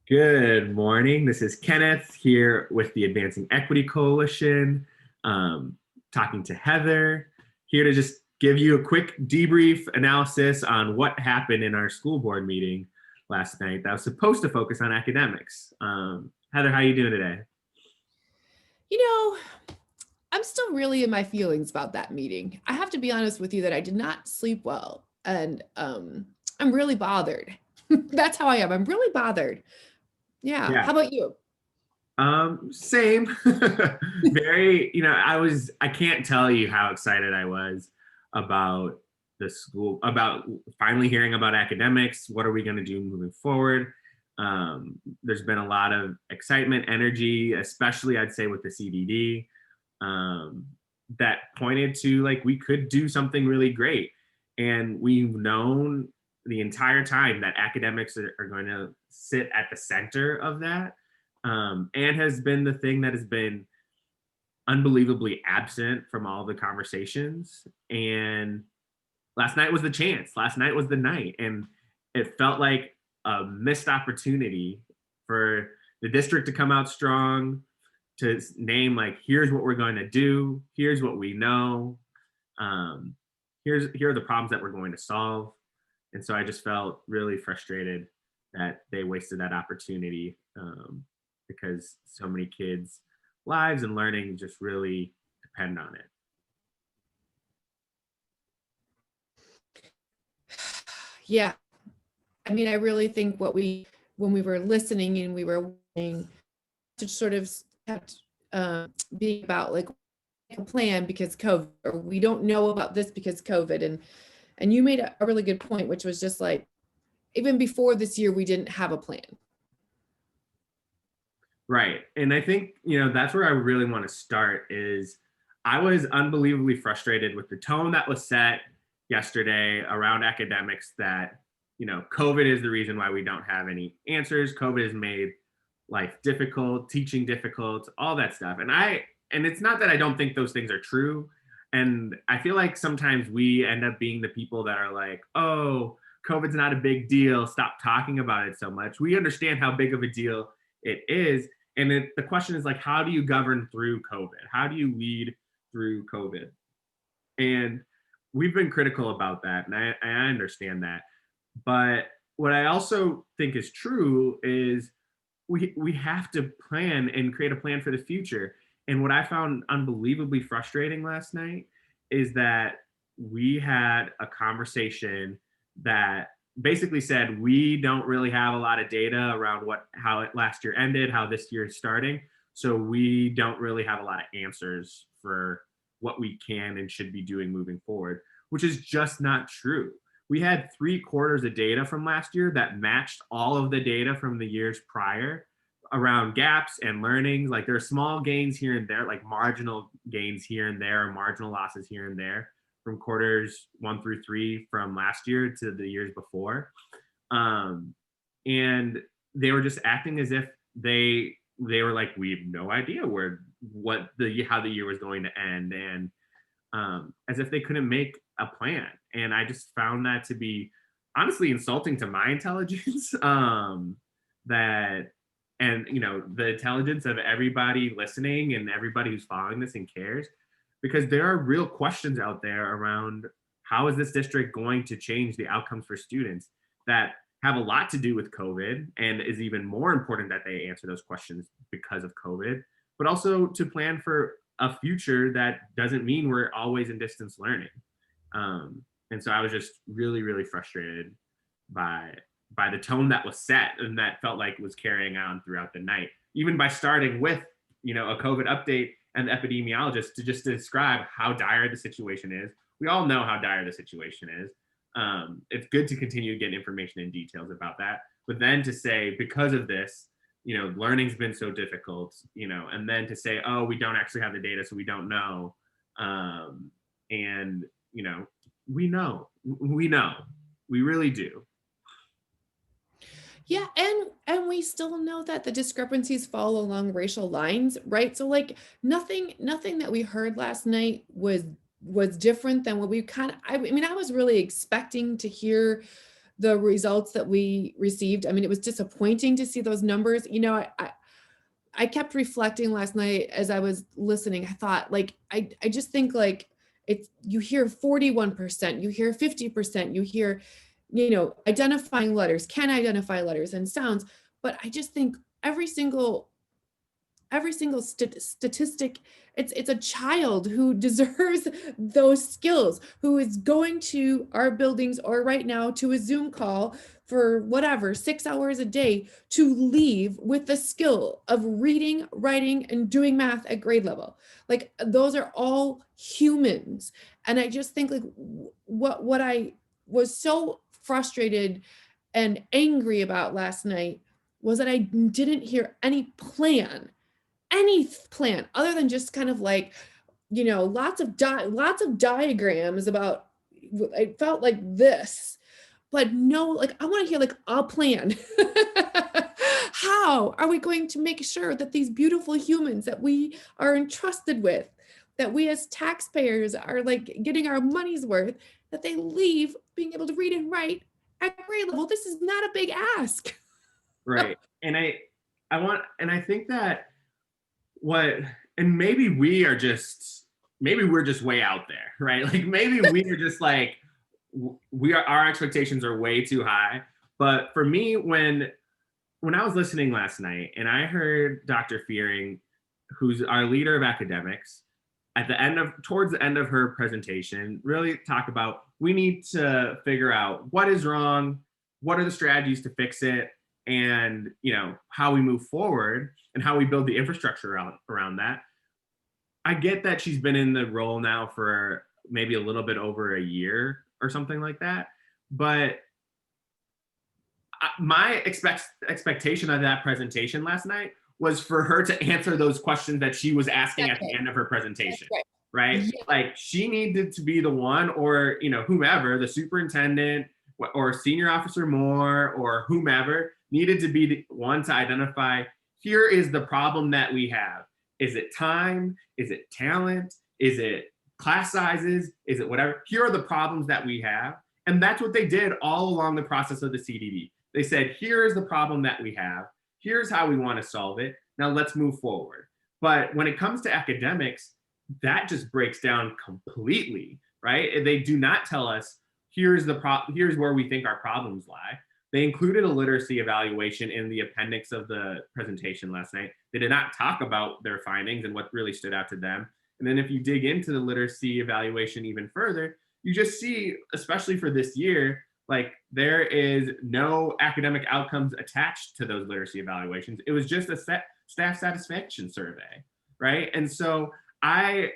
Good morning. This is Kenneth here with the Advancing Equity Coalition, talking to Heather, here to just give you a quick debrief analysis on what happened in our school board meeting last night that was supposed to focus on academics. Heather, how are you doing today? You know, I'm still really in my feelings about that meeting. I have to be honest with you that I did not sleep well, and I'm really bothered. That's how I am. I'm really bothered. Yeah. Yeah, How about you? same. Very, I can't tell you how excited I was about the school, about finally hearing about academics. What are we going to do moving forward? There's been a lot of excitement, energy, especially I'd say with the CDD, that pointed to like we could do something really great. And we've known the entire time that academics are going to sit at the center of that, and has been the thing that has been unbelievably absent from all the conversations. And last night was the chance. Last night was the night. And it felt like a missed opportunity for the district to come out strong, to name like, here's what we're going to do, here's what we know, um, here are the problems that we're going to solve. And so I just felt really frustrated that they wasted that opportunity, because so many kids' lives and learning just really depend on it. Yeah. I mean, I really think when we were listening and we were to sort of kept being about like a plan because COVID, or we don't know about this because COVID. And you made a really good point, which was just like, even before this year, we didn't have a plan. Right. And I think, that's where I really want to start is I was unbelievably frustrated with the tone that was set yesterday around academics that, COVID is the reason why we don't have any answers. COVID has made life difficult, teaching difficult, all that stuff. And it's not that I don't think those things are true. And I feel like sometimes we end up being the people that are like, oh, COVID's not a big deal. Stop talking about it so much. We understand how big of a deal it is. And the question is like, how do you govern through COVID? How do you lead through COVID? And we've been critical about that. And I understand that. But what I also think is true is we have to plan and create a plan for the future. And what I found unbelievably frustrating last night is that we had a conversation that basically said we don't really have a lot of data around how it last year ended, how this year is starting. So we don't really have a lot of answers for what we can and should be doing moving forward, which is just not true. We had 3/4 of data from last year that matched all of the data from the years prior around gaps and learnings. Like there are small gains here and there, like marginal gains here and there, or marginal losses here and there from quarters 1 through 3 from last year to the years before. And they were just acting as if they were like, we have no idea how the year was going to end, and as if they couldn't make a plan. And I just found that to be honestly insulting to my intelligence. That and the intelligence of everybody listening and everybody who's following this and cares, because there are real questions out there around how is this district going to change the outcomes for students that have a lot to do with COVID, and is even more important that they answer those questions because of COVID, but also to plan for a future that doesn't mean we're always in distance learning. And so I was just really, really frustrated by the tone that was set and that felt like was carrying on throughout the night, even by starting with a COVID update and the epidemiologist to just describe how dire the situation is. We all know how dire the situation is. It's good to continue to get information and details about that, but then to say because of this, learning's been so difficult, and then to say, oh, we don't actually have the data, so we don't know. And we know, we really do. Yeah, and we still know that the discrepancies fall along racial lines, right? So like nothing that we heard last night was different than what we kind of I mean, I was really expecting to hear the results that we received. I mean, it was disappointing to see those numbers. I kept reflecting last night as I was listening. I thought, like, I just think, like, it's, you hear 41%, you hear 50%, you hear, identifying letters, can identify letters and sounds. But I just think every single statistic, it's a child who deserves those skills, who is going to our buildings or right now to a Zoom call for whatever 6 hours a day, to leave with the skill of reading, writing, and doing math at grade level. Like, those are all humans. And I just think, like, what I was so frustrated and angry about last night was that I didn't hear any plan other than just kind of like, lots of diagrams about, it felt like this, but no, like, I want to hear, like, a plan. How are we going to make sure that these beautiful humans that we are entrusted with, that we as taxpayers are, like, getting our money's worth, that they leave being able to read and write at grade level? This is not a big ask. Right. And I think that and maybe we're just way out there, right? Like, maybe we are just like, our expectations are way too high. But for me, when I was listening last night and I heard Dr. Fearing, who's our leader of academics, towards the end of her presentation, really talk about, we need to figure out what is wrong, what are the strategies to fix it, and how we move forward and how we build the infrastructure around that. I get that she's been in the role now for maybe a little bit over a year or something like that, but my expectation of that presentation last night was for her to answer those questions that she was asking at the end of her presentation. Right? Yeah. Like, she needed to be the one, or whomever, the superintendent or senior officer Moore or whomever, needed to be the one to identify, here is the problem that we have. Is it time? Is it talent? Is it class sizes? Is it whatever? Here are the problems that we have. And that's what they did all along the process of the CDD. They said, here is the problem that we have. Here's how we want to solve it. Now let's move forward. But when it comes to academics, that just breaks down completely, right? They do not tell us, here's where we think our problems lie. They included a literacy evaluation in the appendix of the presentation last night. They did not talk about their findings and what really stood out to them. And then if you dig into the literacy evaluation even further, you just see, especially for this year, like, there is no academic outcomes attached to those literacy evaluations. It was just a staff satisfaction survey, right? And so I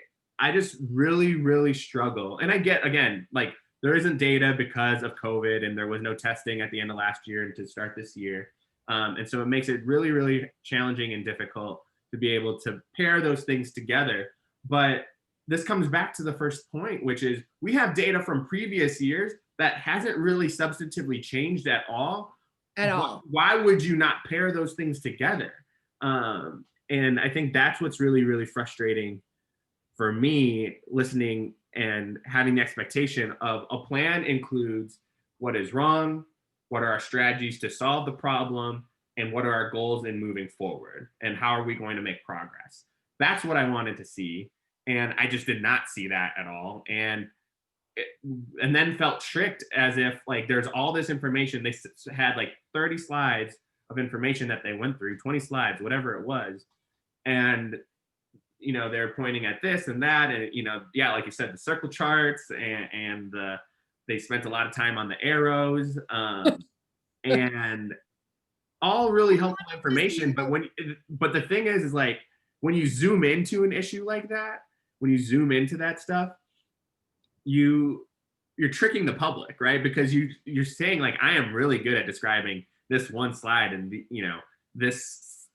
just really, really struggle. And I get, again, like, there isn't data because of COVID, and there was no testing at the end of last year and to start this year. And so it makes it really, really challenging and difficult to be able to pair those things together. But this comes back to the first point, which is, we have data from previous years that hasn't really substantively changed at all. Why would you not pair those things together? And I think that's what's really, really frustrating for me, listening and having the expectation of a plan includes what is wrong, what are our strategies to solve the problem, and what are our goals in moving forward, and how are we going to make progress. That's what I wanted to see, and I just did not see that at all. And then felt tricked, as if, like, there's all this information. They had like 30 slides of information that they went through, 20 slides, whatever it was. And they're pointing at this and that, and yeah, like you said, the circle charts, and they spent a lot of time on the arrows, and all really helpful information. But the thing is like, when you zoom into an issue like that, when you zoom into that stuff, you're tricking the public, right? Because you're saying, like, I am really good at describing this one slide and this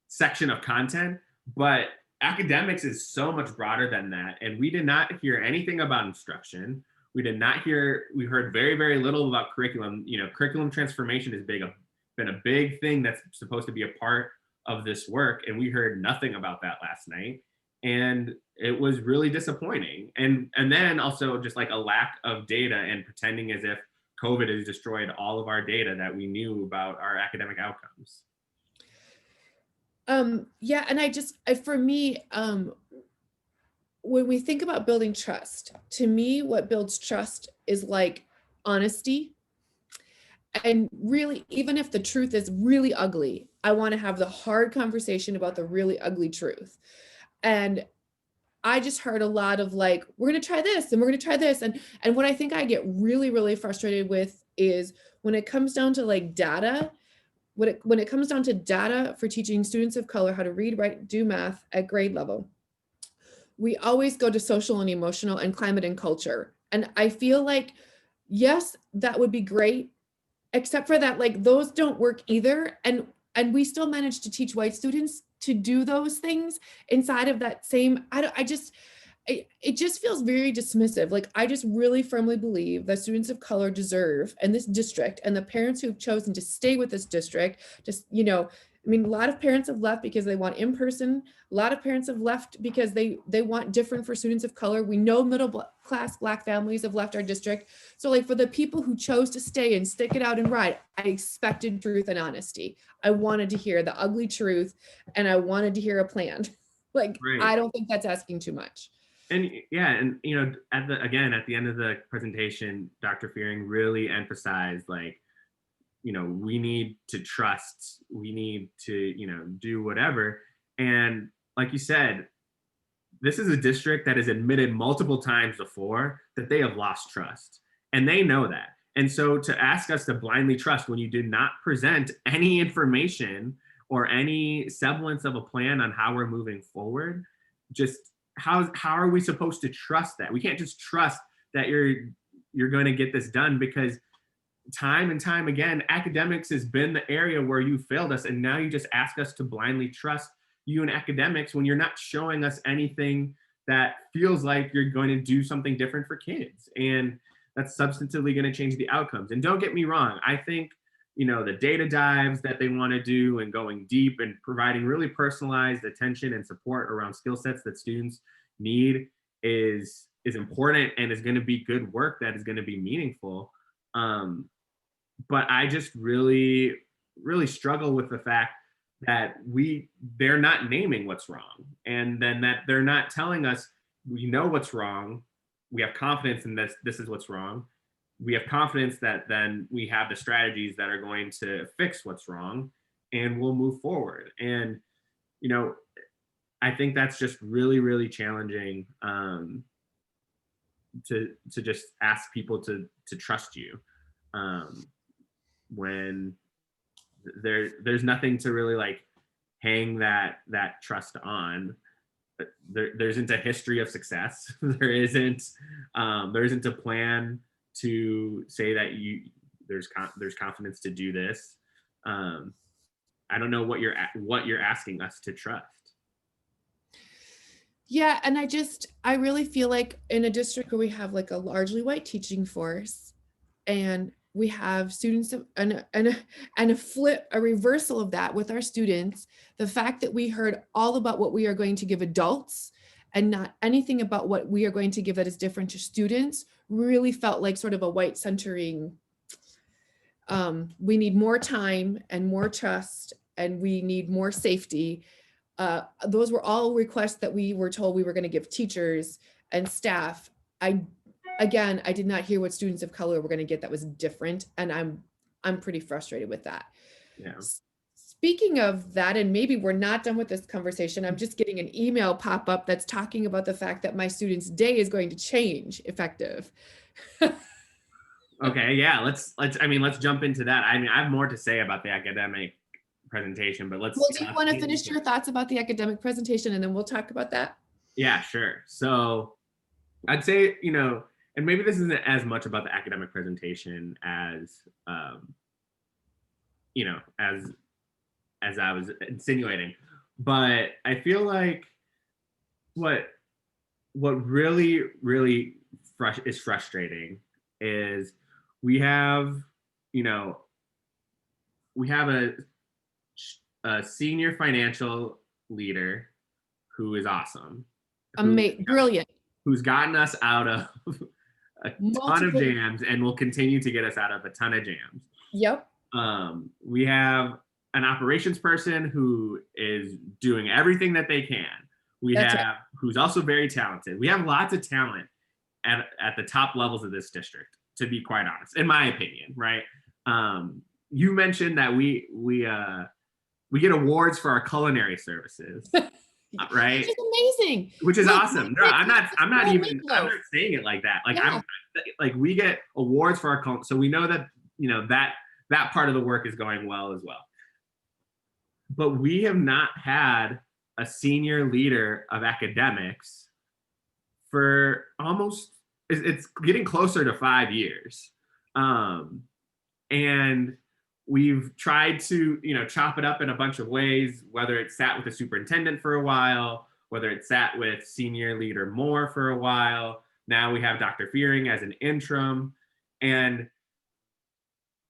section of content, but academics is so much broader than that. And we did not hear anything about instruction. We heard very, very little about curriculum. Curriculum transformation has been a big thing that's supposed to be a part of this work. And we heard nothing about that last night. And it was really disappointing. And then also just like a lack of data, and pretending as if COVID has destroyed all of our data that we knew about our academic outcomes. Yeah, and for me, when we think about building trust, to me, what builds trust is like honesty. And really, even if the truth is really ugly, I want to have the hard conversation about the really ugly truth. And I just heard a lot of like, we're going to try this and we're going to try this. And what I think I get really, really frustrated with is when it comes down to like data, when it comes down to data for teaching students of color how to read, write, do math at grade level, we always go to social and emotional and climate and culture. And I feel like, yes, that would be great, except for that, like those don't work either. And we still manage to teach white students to do those things inside of that same, it just feels very dismissive. Like, I just really firmly believe that students of color deserve, and this district, and the parents who've chosen to stay with this district, just, I mean, a lot of parents have left because they want in-person. A lot of parents have left because they want different for students of color. We know middle class Black families have left our district. So like for the people who chose to stay and stick it out and ride, I expected truth and honesty. I wanted to hear the ugly truth, and I wanted to hear a plan. Like, Right. I don't think that's asking too much. And yeah, and at the end of the presentation, Dr. Fearing really emphasized like, we need to trust, we need to, do whatever. And like you said, this is a district that has admitted multiple times before that they have lost trust, and they know that. And so to ask us to blindly trust when you did not present any information or any semblance of a plan on how we're moving forward, just how are we supposed to trust that? We can't just trust that you're going to get this done, because time and time again, academics has been the area where you failed us, and now you just ask us to blindly trust you in academics when you're not showing us anything that feels like you're going to do something different for kids, and that's substantively going to change the outcomes. And don't get me wrong, I think the data dives that they want to do and going deep and providing really personalized attention and support around skill sets that students need is important, and is going to be good work that is going to be meaningful. But I just really, really struggle with the fact that they're not naming what's wrong, and then that they're not telling us, we know what's wrong, we have confidence in this is what's wrong, we have confidence that then we have the strategies that are going to fix what's wrong, and we'll move forward. And I think that's just really, really challenging, to just ask people to trust you, when there's nothing to really like hang that trust on. There isn't a history of success. There isn't a plan to say that there's confidence to do this. I don't know what you're asking us to trust. Yeah, and I really feel like in a district where we have like a largely white teaching force, and we have students and a reversal of that with our students, the fact that we heard all about what we are going to give adults and not anything about what we are going to give that is different to students, really felt like sort of a white centering. We need more time and more trust, and we need more safety. Those were all requests that we were told we were going to give teachers and staff. I did not hear what students of color were going to get that was different, and I'm pretty frustrated with that. Yeah. Speaking of that, and maybe we're not done with this conversation, I'm just getting an email pop up that's talking about the fact that my student's day is going to change effective. Okay, yeah, let's jump into that. I have more to say about the academic presentation, but let's. Well, do you want to finish your thoughts about the academic presentation, and then we'll talk about that? Yeah, sure. So I'd say, and maybe this isn't as much about the academic presentation as, as I was insinuating, but I feel like what really, really is frustrating is we have a senior financial leader who is awesome, Brilliant. who's gotten us out of a ton of multiple. jams and will continue to get us out of a ton of jams. Yep. We have an operations person who is doing everything that they can. We That's have right. who's also very talented. We have lots of talent at the top levels of this district, to be quite honest, in my opinion, right? You mentioned that we get awards for our culinary services, right? Which is amazing. Which is Look, awesome. No, I'm not even I'm meatloaf. not saying it like that. Like Yeah. I'm like we get awards for our so we know that that part of the work is going well as well. But we have not had a senior leader of academics for almost it's getting closer to 5 years. And we've tried to chop it up in a bunch of ways, whether it sat with the superintendent for a while, whether it sat with senior leader Moore for a while. Now we have Dr. Fearing as an interim. And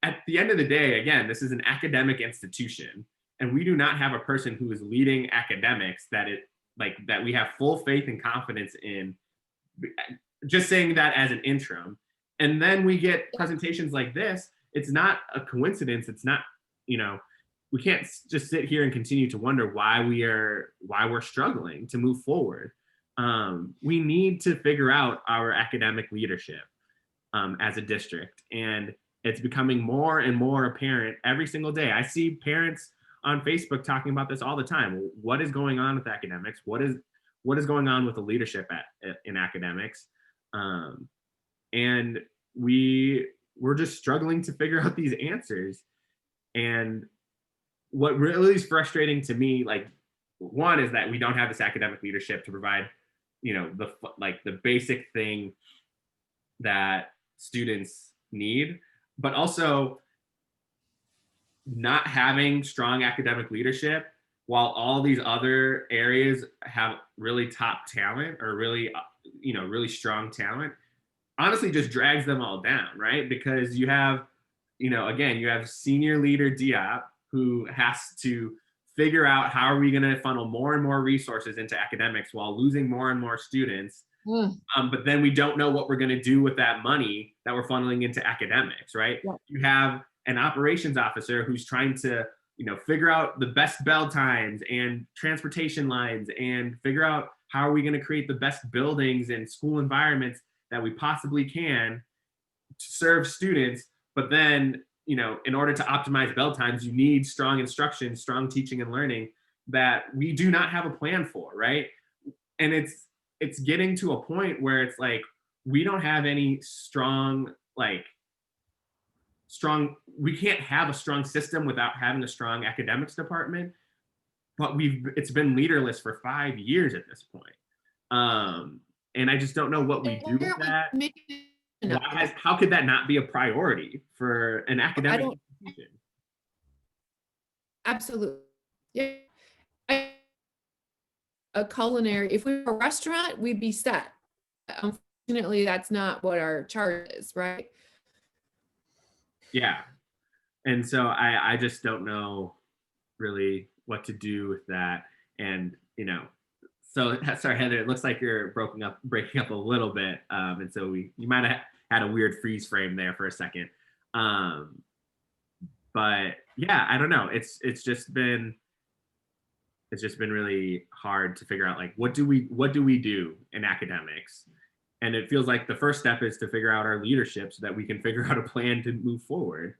at the end of the day, again, this is an academic institution, and we do not have a person who is leading academics that we have full faith and confidence in. Just saying that as an interim. And then we get presentations like this. It's not a coincidence. It's not, we can't just sit here and continue to wonder why we're struggling to move forward. We need to figure out our academic leadership as a district. And it's becoming more and more apparent every single day. I see parents on Facebook talking about this all the time. What is going on with academics? What is going on with the leadership in academics? And we're just struggling to figure out these answers. And what really is frustrating to me, like, one is that we don't have this academic leadership to provide, the basic thing that students need, but also not having strong academic leadership while all these other areas have really top talent or really, really strong talent, honestly just drags them all down, right? Because you have, again, you have senior leader Diop who has to figure out how are we going to funnel more and more resources into academics while losing more and more students. But then we don't know what we're going to do with that money that we're funneling into academics, right? Yeah. You have an operations officer who's trying to, figure out the best bell times and transportation lines and figure out how are we going to create the best buildings and school environments that we possibly can to serve students. But then, in order to optimize bell times, you need strong instruction, strong teaching and learning that we do not have a plan for, right? And it's getting to a point where it's like, we don't have any we can't have a strong system without having a strong academics department, but it's been leaderless for 5 years at this point. And I just don't know what we do with that. How could that not be a priority for an academic institution? Absolutely. Yeah. A culinary, if we were a restaurant, we'd be set. Unfortunately, that's not what our chart is, right? Yeah. And so I just don't know really what to do with that. And, so sorry, Heather, it looks like you're breaking up a little bit. And so you might have had a weird freeze frame there for a second. But yeah, I don't know. It's just been really hard to figure out, like, what do we do in academics? And it feels like the first step is to figure out our leadership so that we can figure out a plan to move forward.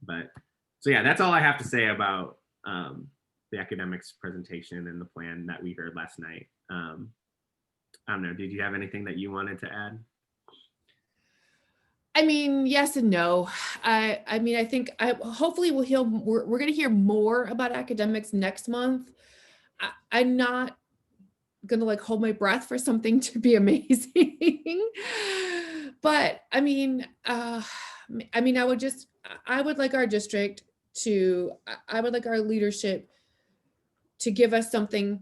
But so yeah, that's all I have to say about the academics presentation and the plan that we heard last night. I don't know, did you have anything that you wanted to add? I mean, yes and no. I think hopefully we're going to hear more about academics next month. I'm not going to hold my breath for something to be amazing. But I would like our district I would like our leadership to give us something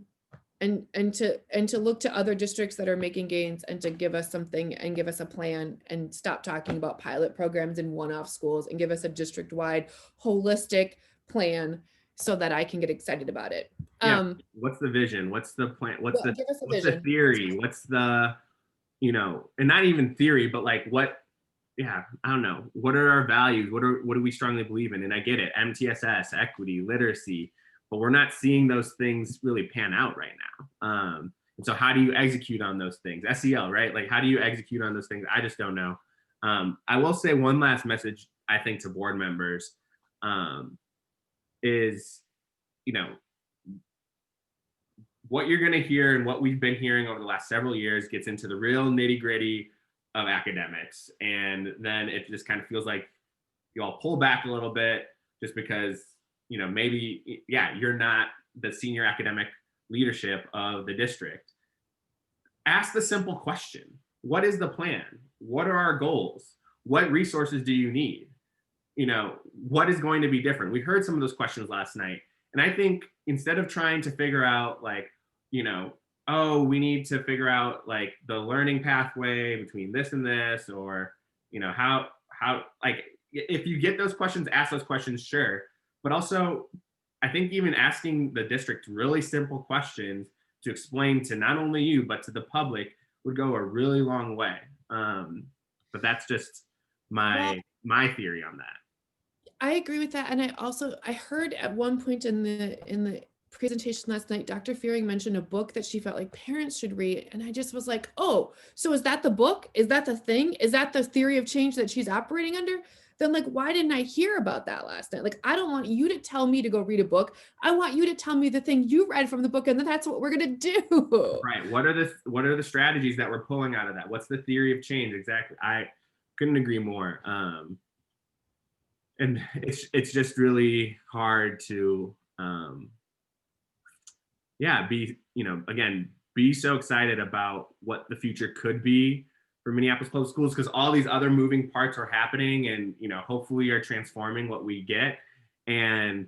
and to look to other districts that are making gains and to give us something and give us a plan and stop talking about pilot programs in one-off schools and give us a district-wide holistic plan so that I can get excited about it. Yeah. What's the vision? What's the plan? What's the theory? What's the and not even theory, but like yeah, I don't know. What are our values? What do we strongly believe in? And I get it, MTSS, equity, literacy, but we're not seeing those things really pan out right now. And so how do you execute on those things? SEL, right? Like, how do you execute on those things? I just don't know. I will say one last message, I think, to board members is, what you're going to hear and what we've been hearing over the last several years gets into the real nitty gritty of academics. And then it just kind of feels like you all pull back a little bit just because, maybe, yeah, you're not the senior academic leadership of the district. Ask the simple question. What is the plan? What are our goals? What resources do you need? What is going to be different? We heard some of those questions last night. And I think instead of trying to figure out like, oh, we need to figure out like the learning pathway between this and this, or, how, like, if you get those questions, ask those questions, sure. But also, I think even asking the district really simple questions to explain to not only you, but to the public would go a really long way. But that's just my theory on that. I agree with that. And I heard at one point in the presentation last night, Dr. Fearing mentioned a book that she felt like parents should read. And I just was like, oh, so is that the book? Is that the thing? Is that the theory of change that she's operating under? Then like, why didn't I hear about that last night? Like, I don't want you to tell me to go read a book. I want you to tell me the thing you read from the book, and then that's what we're going to do. Right. What are the strategies that we're pulling out of that? What's the theory of change? Exactly. I couldn't agree more. And it's just really hard to be so excited about what the future could be for Minneapolis public schools, because all these other moving parts are happening and hopefully are transforming what we get, and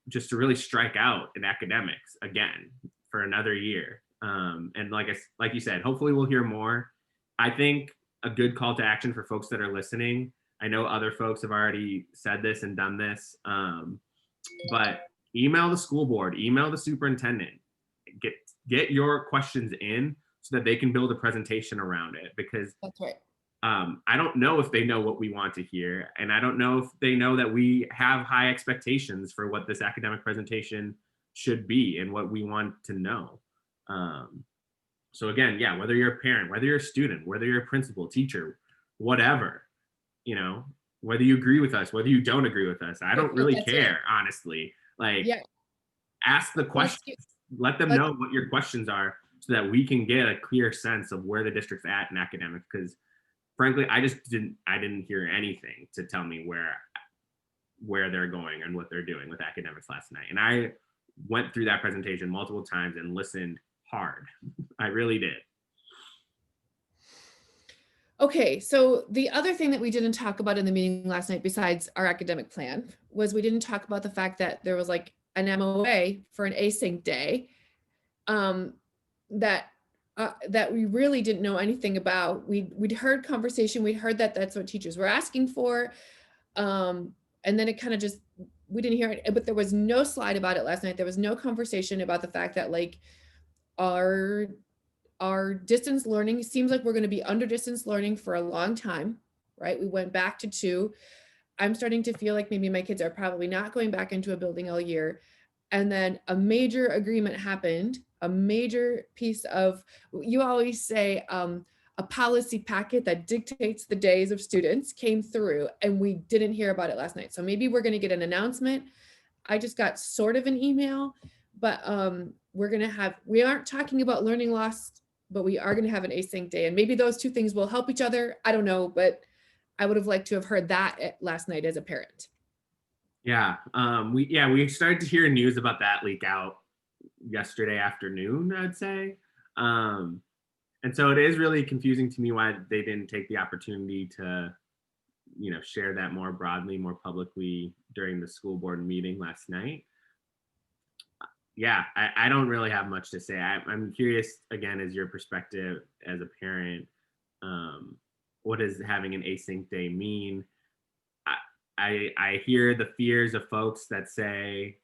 just to really strike out in academics again for another year. And like you said, hopefully we'll hear more. I think a good call to action for folks that are listening, I know other folks have already said this and done this, but email the school board, email the superintendent, get your questions in so that they can build a presentation around it, because That's right. I don't know if they know what we want to hear, and I don't know if they know that we have high expectations for what this academic presentation should be and what we want to know. So again, yeah, whether you're a parent, whether you're a student, whether you're a principal, teacher, whatever, whether you agree with us, whether you don't agree with us, I don't really care, honestly. Like, ask the questions, let them know what your questions are so that we can get a clear sense of where the district's at in academics. Because frankly, I didn't hear anything to tell me where they're going and what they're doing with academics last night. And I went through that presentation multiple times and listened hard. I really did. Okay, so the other thing that we didn't talk about in the meeting last night, besides our academic plan, was we didn't talk about the fact that there was like an MOA for an async day that we really didn't know anything about. We'd heard conversation, we'd heard that that's what teachers were asking for, and then it kind of just, we didn't hear it, but there was no slide about it last night. There was no conversation about the fact that like our distance learning seems like we're going to be under distance learning for a long time, right? We went back to 2. I'm starting to feel like maybe my kids are probably not going back into a building all year. And then a major agreement happened, a major piece of, you always say, a policy packet that dictates the days of students came through, and we didn't hear about it last night. So maybe we're going to get an announcement. I just got sort of an email, but we aren't talking about learning loss, but we are going to have an async day, and maybe those two things will help each other. I don't know, but I would have liked to have heard that last night as a parent. Yeah, we started to hear news about that leak out yesterday afternoon, I'd say. And so it is really confusing to me why they didn't take the opportunity to, share that more broadly, more publicly during the school board meeting last night. Yeah, I don't really have much to say. I'm curious, again, as your perspective as a parent, what does having an async day mean? I hear the fears of folks that say,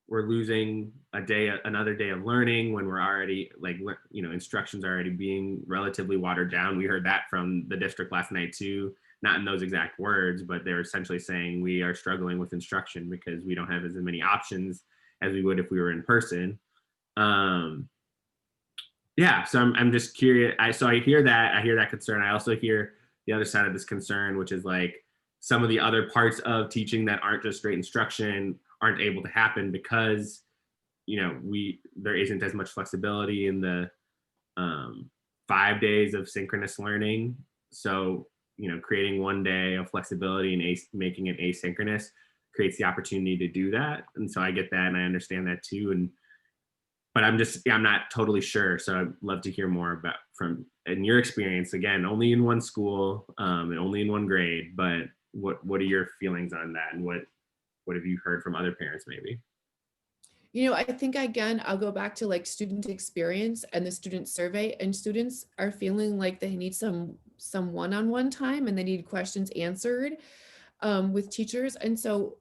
we're losing another day of learning when we're already like, instruction's already being relatively watered down. We heard that from the district last night too, not in those exact words, but they're essentially saying we are struggling with instruction because we don't have as many options as we would if we were in person. Yeah, so I'm just curious. I hear that concern. I also hear the other side of this concern, which is like some of the other parts of teaching that aren't just straight instruction aren't able to happen because there isn't as much flexibility in the 5 days of synchronous learning. So creating one day of flexibility and making it asynchronous creates the opportunity to do that. And so I get that and I understand that too. But I'm not totally sure. So I'd love to hear more about from in your experience, again, only in one school and only in one grade, but what are your feelings on that? And what have you heard from other parents maybe? I think again, I'll go back to like student experience and the student survey, and students are feeling like they need some one-on-one time and they need questions answered with teachers. And so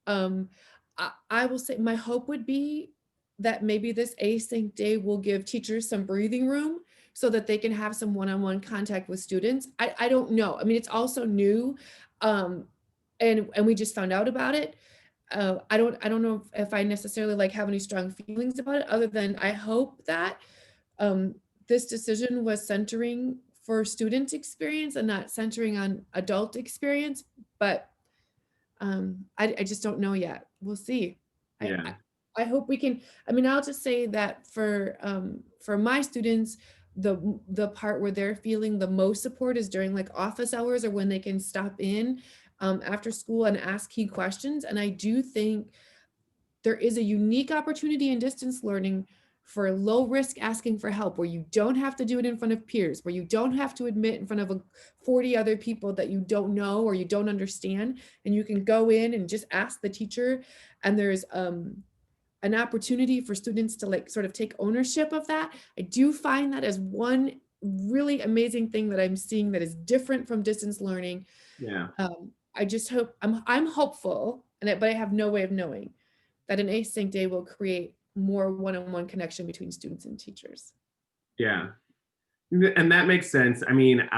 I will say my hope would be that maybe this async day will give teachers some breathing room so that they can have some one-on-one contact with students. I don't know. I mean, it's also new. And we just found out about it. I don't know if I necessarily like have any strong feelings about it, other than I hope that this decision was centering for student experience and not centering on adult experience. But I just don't know yet. We'll see. Yeah. I hope we can. I mean, I'll just say that for my students, the part where they're feeling the most support is during like office hours or when they can stop in after school and ask key questions. And I do think there is a unique opportunity in distance learning for low risk asking for help, where you don't have to do it in front of peers, where you don't have to admit in front of 40 other people that you don't know or you don't understand, and you can go in and just ask the teacher. And there's an opportunity for students to like sort of take ownership of that. I do find that as one really amazing thing that I'm seeing that is different from distance learning. Yeah. I just hope I'm hopeful, but I have no way of knowing that an async day will create more one-on-one connection between students and teachers. Yeah. And that makes sense. I mean,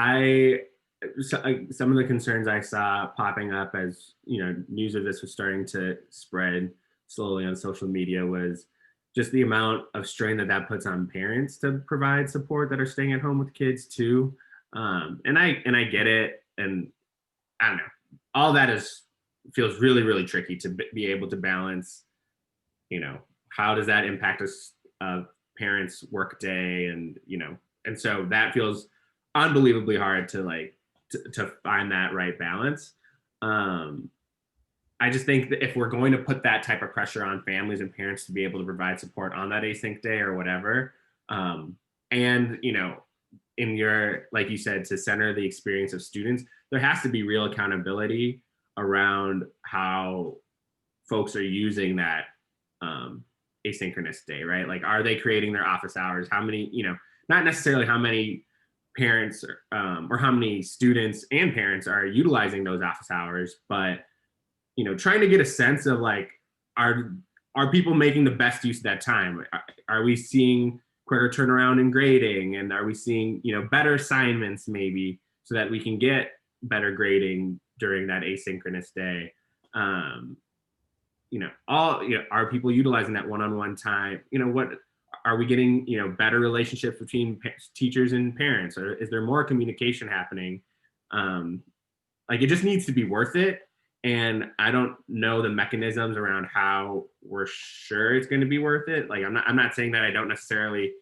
some of the concerns I saw popping up as news of this was starting to spread slowly on social media was just the amount of strain that puts on parents to provide support that are staying at home with kids too. And I get it, and I don't know. All that feels really, really tricky to be able to balance. How does that impact a parent's work day, and so that feels unbelievably hard to find that right balance. I just think that if we're going to put that type of pressure on families and parents to be able to provide support on that async day or whatever, and in your, like you said, to center the experience of students, there has to be real accountability around how folks are using that asynchronous day, right? Like, are they creating their office hours? How many, not necessarily how many parents or how many students and parents are utilizing those office hours, but trying to get a sense of like, are people making the best use of that time? Are we seeing quicker turnaround in grading, and are we seeing better assignments maybe so that we can get better grading during that asynchronous day? Are people utilizing that one-on-one time? What are we getting? Better relationships between teachers and parents, or is there more communication happening? Like, it just needs to be worth it. And I don't know the mechanisms around how we're sure it's going to be worth it. Like, I'm not saying that I don't necessarily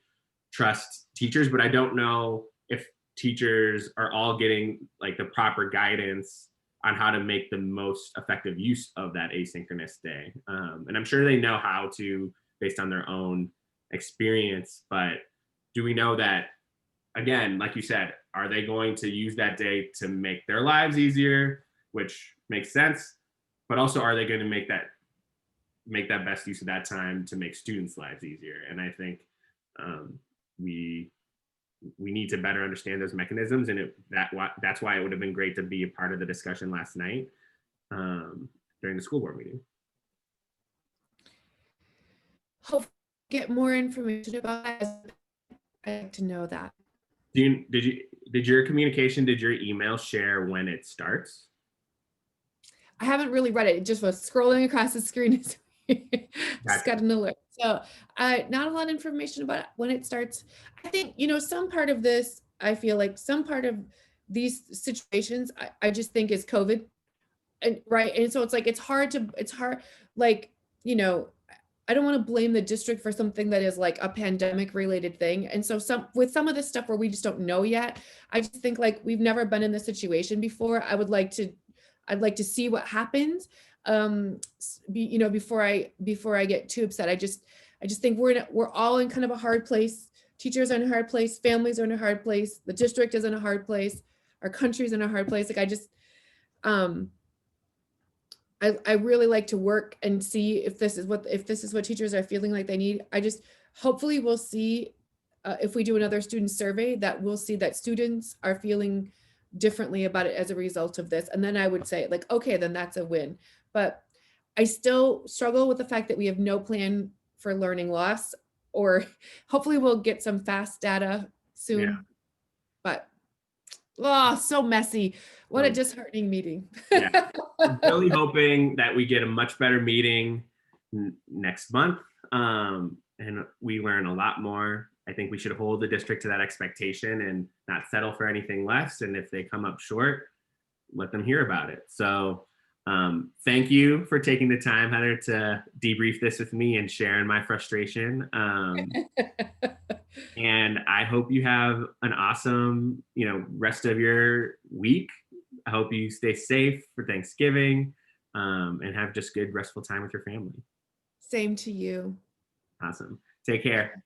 trust teachers, but I don't know if teachers are all getting like the proper guidance on how to make the most effective use of that asynchronous day. And I'm sure they know how to based on their own experience, but do we know that, again, like you said, are they going to use that day to make their lives easier, which makes sense, but also are they going to make that best use of that time to make students' lives easier? And I think we need to better understand those mechanisms, and that's why it would have been great to be a part of the discussion last night during the school board meeting. hopefully get more information about that. I'd like to know that. Did your communication, did your email share when it starts? I haven't really read it. It just was scrolling across the screen. Just Gotcha. got an alert. So not a lot of information about when it starts. I think, some part of this, I feel like some part of these situations, I just think is COVID. And right. And so it's hard, like, I don't want to blame the district for something that is like a pandemic related thing. And so with some of this stuff where we just don't know yet, I just think like we've never been in this situation before. I'd like to see what happens. Before I get too upset. I just think we're all in kind of a hard place. Teachers are in a hard place, families are in a hard place, the district is in a hard place, our country's in a hard place. Like I really like to work and see if this is what teachers are feeling like they need. Hopefully we'll see if we do another student survey that we'll see that students are feeling differently about it as a result of this. And then I would say like, okay, then that's a win. But I still struggle with the fact that we have no plan for learning loss, or hopefully we'll get some fast data soon. Yeah. But so messy. What a disheartening meeting. Yeah. I'm really hoping that we get a much better meeting next month, and we learn a lot more. I think we should hold the district to that expectation and not settle for anything less. And if they come up short, let them hear about it. So thank you for taking the time, Heather, to debrief this with me and sharing my frustration. And I hope you have an awesome, rest of your week. I hope you stay safe for Thanksgiving, and have just good, restful time with your family. Same to you. Awesome. Take care.